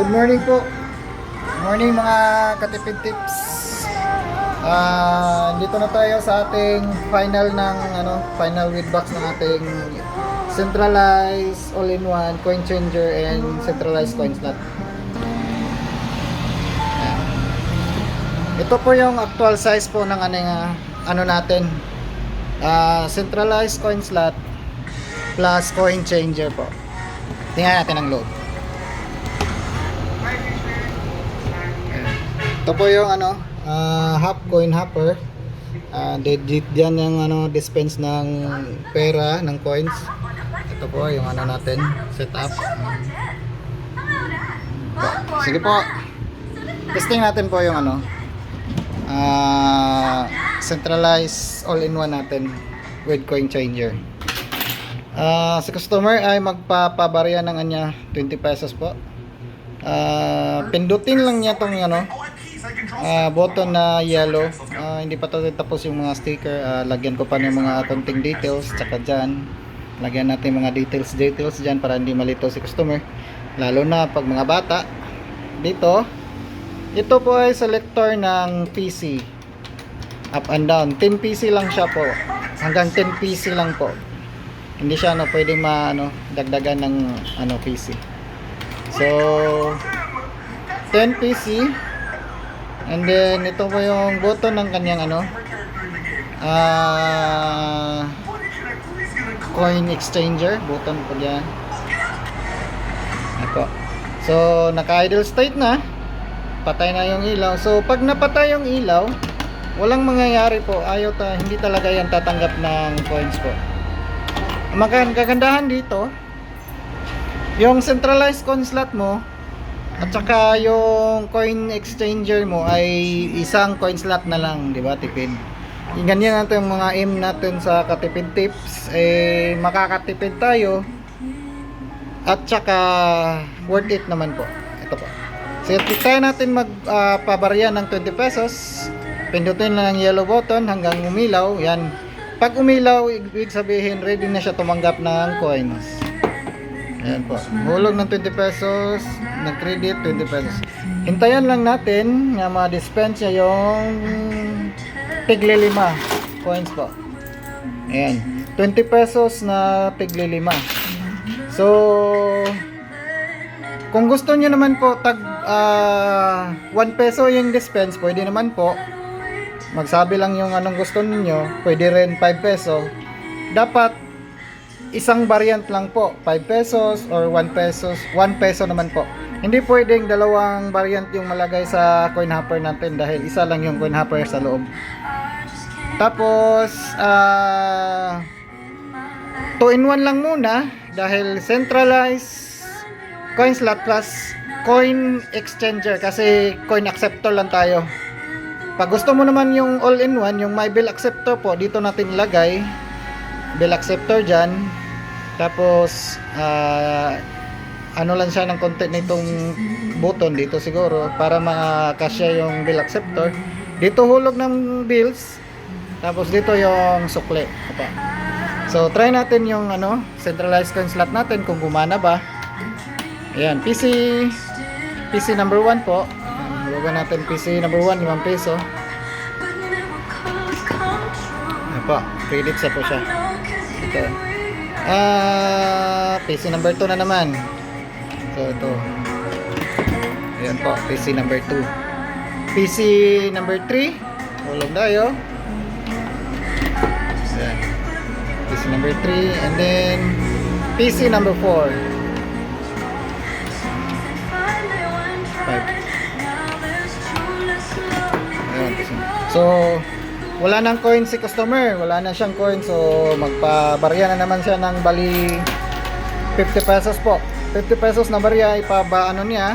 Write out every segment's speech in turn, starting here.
Good morning po. Good morning mga katipid tips. Dito na tayo sa ating final ng final with box ng ating centralized all-in-one coin changer and centralized coin slot. Ito po yung actual size po ng natin. Centralized coin slot plus coin changer po. Tingnan natin ang loob. Ito po yung half coin hopper. Diyan yung dispense ng pera, ng coins. Ito po yung natin, setup. Sige po. Testing natin po yung centralized all-in-one natin with coin changer. Si customer ay magpapabarya ng kanya 20 pesos po. Pindutin lang niya tong button na yellow. Hindi pa to tapos yung mga sticker. Lagyan ko pa ng mga konting details. Tsaka dyan lagyan natin mga details dyan para hindi malito si customer, lalo na pag mga bata. Dito, ito po ay selector ng PC, up and down. 10 PC lang siya po, hanggang 10 PC lang po. Hindi siya pwedeng dagdagan ng PC. So 10 PC. And then ito po yung button ng kanyang coin exchanger button po diyan. Ito. So naka-idle state na. Patay na yung ilaw. So pag napatay yung ilaw, walang mangyayari po. Hindi talaga yan tatanggap ng coins po. Ang kagandahan dito, yung centralized coin slot mo at saka yung coin exchanger mo ay isang coin slot na lang, di ba? Tipid. Ganyan natin yung mga aim natin sa katipid tips, makakatipid tayo at saka worth it naman po. Ito po. So try natin magpabarya ng 20 pesos. Pindutin lang ang yellow button hanggang umilaw. Yan. Pag umilaw, ibig sabihin ready na siya tumanggap ng coins. Ayan po. Hulog ng 20 pesos, nag-credit 20 pesos. Hintayan lang natin na ma-dispense niya yung tigli 5 coins po. Ayan. 20 pesos na tigli 5. So, kung gusto niyo naman po 1 peso yung dispense, pwede naman po. Magsabi lang yung anong gusto niyo, pwede rin 5 peso. Dapat isang variant lang po, 5 pesos or 1 pesos, 1 peso naman po. Hindi pwedeng dalawang variant yung malagay sa coin hopper natin dahil isa lang yung coin hopper sa loob. Tapos 2-in-1 lang muna dahil centralized coin slot plus coin exchanger kasi coin acceptor lang tayo. Pag gusto mo naman yung all-in-one, yung my bill acceptor po, dito natin ilagay bill acceptor dyan. Tapos lang siya ng konti nitong button dito siguro para makasya yung bill acceptor. Dito hulog ng bills. Tapos dito yung sukle. So try natin yung centralized coin slot natin kung gumana ba. Ayan, PC number 1 po. Hulugan natin PC number 1, 5 peso. Ayan po, credit sa po siya. Ito. PC number 2 na naman. So ito. Ayan po, PC number 2. PC number 3. Hulog tayo. Ayan. PC number 3 and then PC number 4. 5. Ayan, so wala nang coin si customer, wala na siyang coin, so magpabarya na naman siya ng bali 50 pesos po. 50 pesos na barya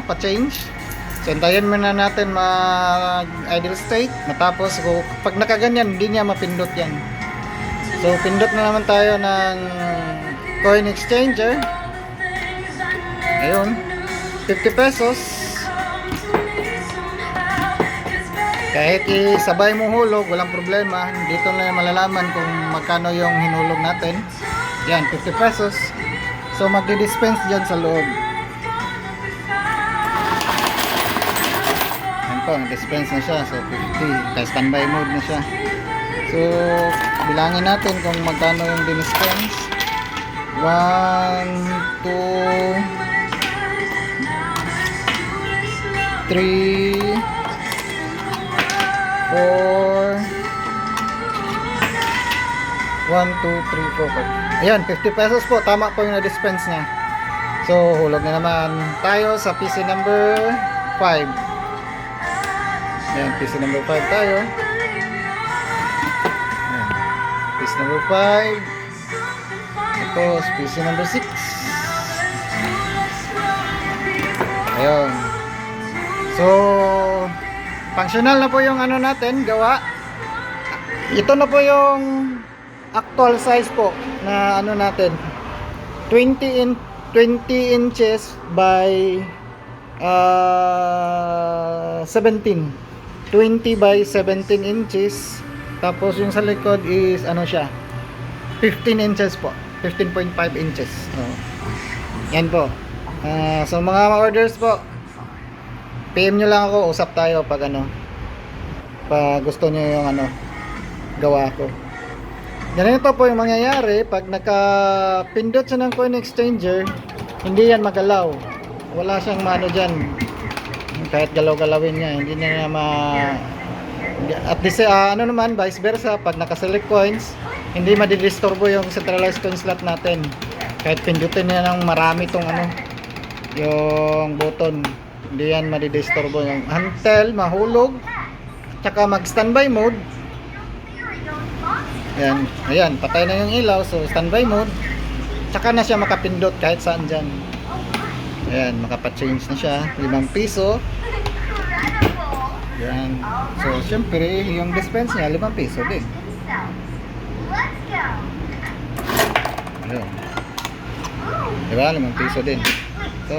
pa-change. So hintayin muna natin mag-idle state. Matapos pag nakaganyan, hindi niya mapindot yan. So pindot na naman tayo ng coin exchanger. Ayun, 50 pesos. Kahit isabay mo hulog, walang problema. Dito na malalaman kung magkano yung hinulog natin. Yan, 50 pesos. So magdi-dispense dyan sa loob. po, dispense na siya. So 50, kaya standby mode na siya. So bilangin natin kung magkano yung dispense. 1, 2, 3, 4, 1, 2, 3, 4, 5. Ayan, 50 pesos po. Tama po yung na-dispense niya. So, hulog na naman tayo sa PC number 5. Ayan, PC number 5 tayo. Ayan, PC number 5. Tapos, PC number 6. Ayun. So, functional na po yung ano natin, gawa. Ito na po yung actual size po na ano natin, 20 inches by 17, 20 by 17 inches. Tapos yung sa likod is ano siya, 15 inches po, 15.5 inches. Yan po. So mga orders po, PM nyo lang ako, usap tayo pag ano, pag gusto nyo yung ano gawa ko. Ganito po yung mangyayari pag nakapindot siya ng coin exchanger, hindi yan magalaw. Wala siyang mano dyan. Kahit galaw-galawin niya, hindi na at this, ano naman, vice versa, pag nakaselect coins, hindi madidisturbo yung centralized coin slot natin. Kahit pindutin niya ng marami tong ano, yung button, hindi yan madidisturbo yung until mahulog, tsaka mag standby mode. Ayan, ayan, patay na yung ilaw, so standby mode. Tsaka na siya makapindot kahit saan dyan. Ayan, makapa-change na siya, 5 piso. Ayan, so syempre yung dispense niya 5 piso din. Ayan, diba, 5 piso din. So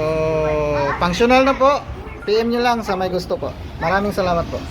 functional na po. PM nyo lang sa may gusto po. Maraming salamat po.